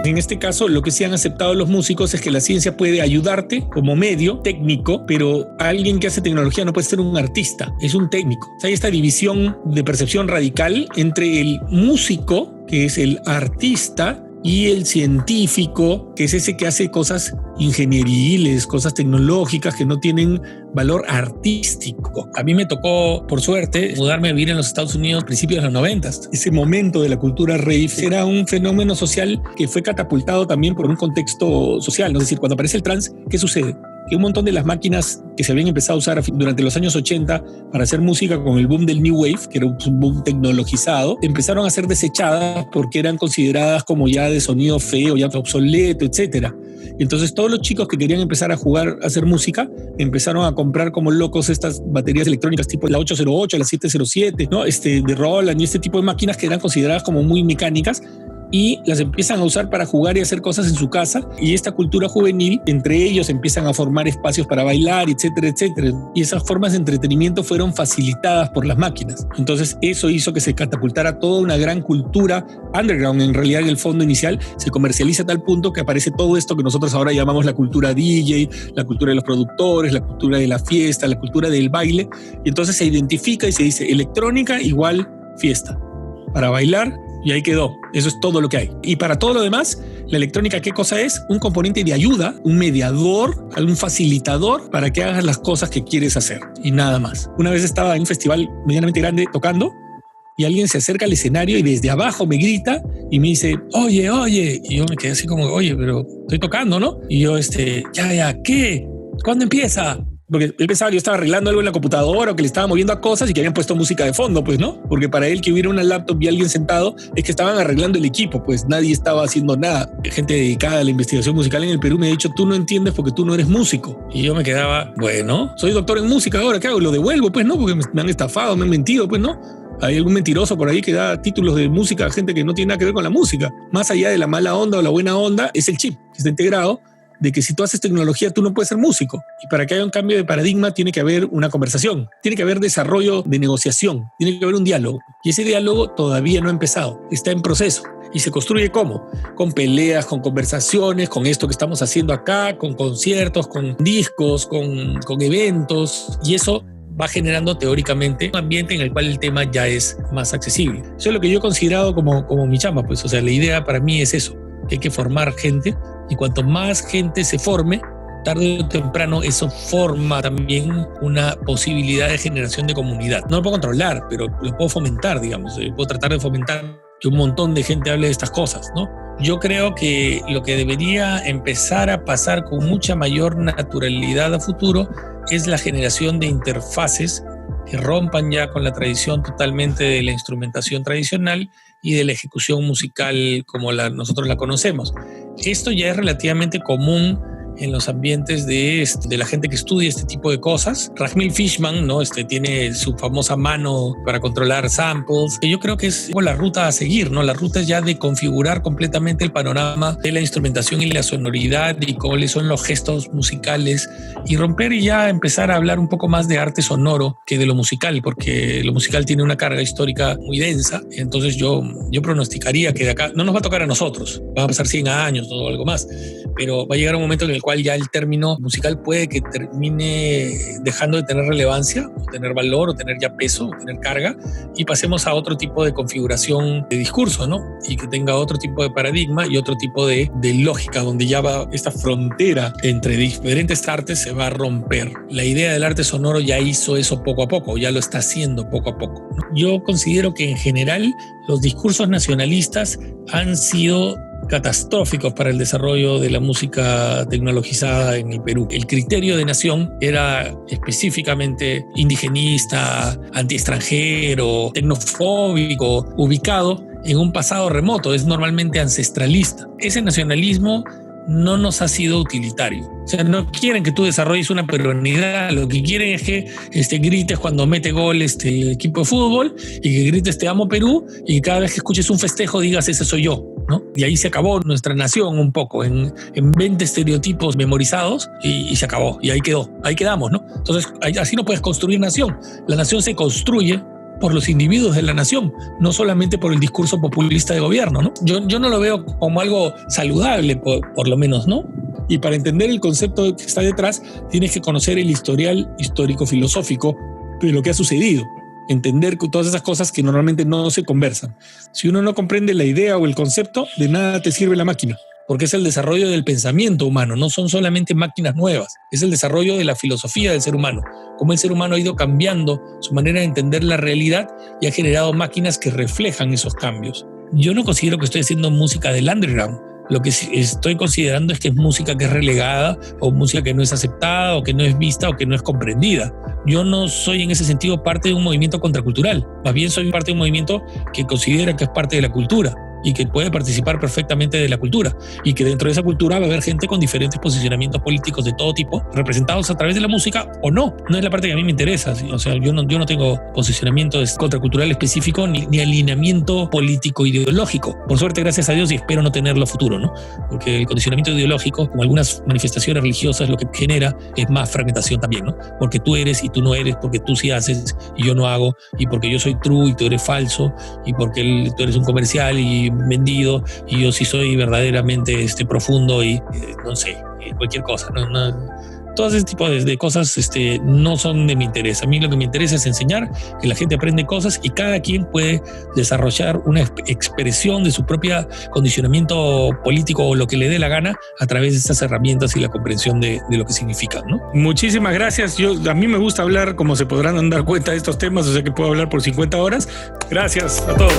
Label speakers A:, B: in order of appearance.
A: En este caso, lo que sí han aceptado los músicos es que la ciencia puede ayudarte como medio técnico, pero alguien que hace tecnología no puede ser un artista, es un técnico. O sea, hay esta división de percepción radical entre el músico, que es el artista, y el científico, que es ese que hace cosas ingenieriles, cosas tecnológicas que no tienen valor artístico. A mí me tocó, por suerte, mudarme a vivir en los Estados Unidos a principios de los 90. Ese momento de la cultura rave era un fenómeno social que fue catapultado también por un contexto social. Es decir, cuando aparece el trance, ¿qué sucede? Que un montón de las máquinas que se habían empezado a usar durante los años 80 para hacer música con el boom del New Wave, que era un boom tecnologizado, empezaron a ser desechadas porque eran consideradas como ya de sonido feo, ya obsoleto, etc. Entonces todos los chicos que querían empezar a jugar, a hacer música, empezaron a comprar como locos estas baterías electrónicas tipo la 808, la 707, ¿no? De Roland y este tipo de máquinas que eran consideradas como muy mecánicas, y las empiezan a usar para jugar y hacer cosas en su casa, y esta cultura juvenil, entre ellos empiezan a formar espacios para bailar, etcétera, etcétera, y esas formas de entretenimiento fueron facilitadas por las máquinas. Entonces eso hizo que se catapultara toda una gran cultura underground. En realidad, en el fondo inicial se comercializa a tal punto que aparece todo esto que nosotros ahora llamamos la cultura DJ, la cultura de los productores, la cultura de la fiesta, la cultura del baile, y entonces se identifica y se dice electrónica igual fiesta, para bailar. Y ahí quedó. Eso es todo lo que hay. Y para todo lo demás, la electrónica, ¿qué cosa es? Un componente de ayuda, un mediador, un facilitador para que hagas las cosas que quieres hacer. Y nada más. Una vez estaba en un festival medianamente grande tocando, y alguien se acerca al escenario y desde abajo me grita y me dice, oye, oye. Y yo me quedé así como, oye, pero estoy tocando, ¿no? Y yo, ya, ¿qué? ¿Cuándo empieza? Porque él pensaba que yo estaba arreglando algo en la computadora o que le estaba moviendo a cosas y que habían puesto música de fondo, pues, ¿no? Porque para él que hubiera una laptop y alguien sentado es que estaban arreglando el equipo, pues nadie estaba haciendo nada. Gente dedicada a la investigación musical en el Perú me ha dicho, tú no entiendes porque tú no eres músico. Y yo me quedaba, bueno, soy doctor en música ahora, ¿qué hago? Lo devuelvo, pues, ¿no? Porque me han estafado, me han mentido, pues, ¿no? Hay algún mentiroso por ahí que da títulos de música a gente que no tiene nada que ver con la música. Más allá de la mala onda o la buena onda, es el chip que está integrado, de que si tú haces tecnología tú no puedes ser músico, y para que haya un cambio de paradigma tiene que haber una conversación, tiene que haber desarrollo de negociación, tiene que haber un diálogo, y ese diálogo todavía no ha empezado, está en proceso. ¿Y se construye cómo? Con peleas, con conversaciones, con esto que estamos haciendo acá, con conciertos, con discos, con eventos, y eso va generando teóricamente un ambiente en el cual el tema ya es más accesible. Eso es lo que yo he considerado como mi chamba, pues. O sea, la idea para mí es eso, que hay que formar gente, y cuanto más gente se forme, tarde o temprano eso forma también una posibilidad de generación de comunidad. No lo puedo controlar, pero lo puedo fomentar, digamos. Puedo tratar de fomentar que un montón de gente hable de estas cosas, ¿no? Yo creo que lo que debería empezar a pasar con mucha mayor naturalidad a futuro es la generación de interfaces que rompan ya con la tradición totalmente de la instrumentación tradicional y de la ejecución musical como nosotros la conocemos. Esto ya es relativamente común en los ambientes de la gente que estudia este tipo de cosas. Rachmil Fishman, ¿no? Tiene su famosa mano para controlar samples, que yo creo que es la ruta a seguir, ¿no? La ruta es ya de configurar completamente el panorama de la instrumentación y la sonoridad y cuáles son los gestos musicales, y romper y ya empezar a hablar un poco más de arte sonoro que de lo musical, porque lo musical tiene una carga histórica muy densa. Entonces yo pronosticaría que de acá no nos va a tocar a nosotros, va a pasar 100 años o algo más, pero va a llegar un momento en el cual ya el término musical puede que termine dejando de tener relevancia, o tener valor, o tener ya peso, o tener carga, y pasemos a otro tipo de configuración de discurso, ¿no? Y que tenga otro tipo de paradigma y otro tipo de lógica, donde ya va esta frontera entre diferentes artes se va a romper. La idea del arte sonoro ya hizo eso poco a poco, ya lo está haciendo poco a poco, ¿no? Yo considero que en general los discursos nacionalistas han sido catastróficos para el desarrollo de la música tecnologizada en el Perú. El criterio de nación era específicamente indigenista, anti-extranjero, tecnofóbico, ubicado en un pasado remoto, es normalmente ancestralista. Ese nacionalismo no nos ha sido utilitario. O sea, no quieren que tú desarrolles una peruanidad, lo que quieren es que grites cuando mete gol el equipo de fútbol, y que grites te amo Perú, y que cada vez que escuches un festejo digas ese soy yo, ¿no? Y ahí se acabó nuestra nación un poco, en 20 estereotipos memorizados, y se acabó, y ahí quedó, ahí quedamos, ¿no? Entonces así no puedes construir nación. La nación se construye por los individuos de la nación, no solamente por el discurso populista de gobierno, ¿no? Yo no lo veo como algo saludable, por lo menos, ¿no? Y para entender el concepto que está detrás, tienes que conocer el historial histórico-filosófico de lo que ha sucedido. Entender todas esas cosas que normalmente no se conversan. Si uno no comprende la idea o el concepto, de nada te sirve la máquina, porque es el desarrollo del pensamiento humano, no son solamente máquinas nuevas, es el desarrollo de la filosofía del ser humano, cómo el ser humano ha ido cambiando su manera de entender la realidad y ha generado máquinas que reflejan esos cambios. Yo no considero que estoy haciendo música del underground. Lo que estoy considerando es que es música que es relegada, o música que no es aceptada, o que no es vista, o que no es comprendida. Yo no soy en ese sentido parte de un movimiento contracultural, más bien soy parte de un movimiento que considera que es parte de la cultura y que puede participar perfectamente de la cultura, y que dentro de esa cultura va a haber gente con diferentes posicionamientos políticos de todo tipo, representados a través de la música o no. No es la parte que a mí me interesa, ¿sí? O sea, yo no tengo posicionamiento contracultural específico ni alineamiento político ideológico. Por suerte, gracias a Dios, y espero no tenerlo a futuro, ¿no? Porque el condicionamiento ideológico, como algunas manifestaciones religiosas, lo que genera es más fragmentación también, ¿no? Porque tú eres y tú no eres, porque tú sí haces y yo no hago, y porque yo soy true y tú eres falso, y porque tú eres un comercial y vendido y yo sí soy verdaderamente profundo y no sé, cualquier cosa, todo ese tipo de cosas no son de mi interés. A mí lo que me interesa es enseñar, que la gente aprende cosas y cada quien puede desarrollar una expresión de su propio condicionamiento político o lo que le dé la gana a través de estas herramientas y la comprensión de lo que significan, ¿no? Muchísimas gracias. A mí me gusta hablar, como se podrán dar cuenta, de estos temas, o sea que puedo hablar por 50 horas. Gracias a todos.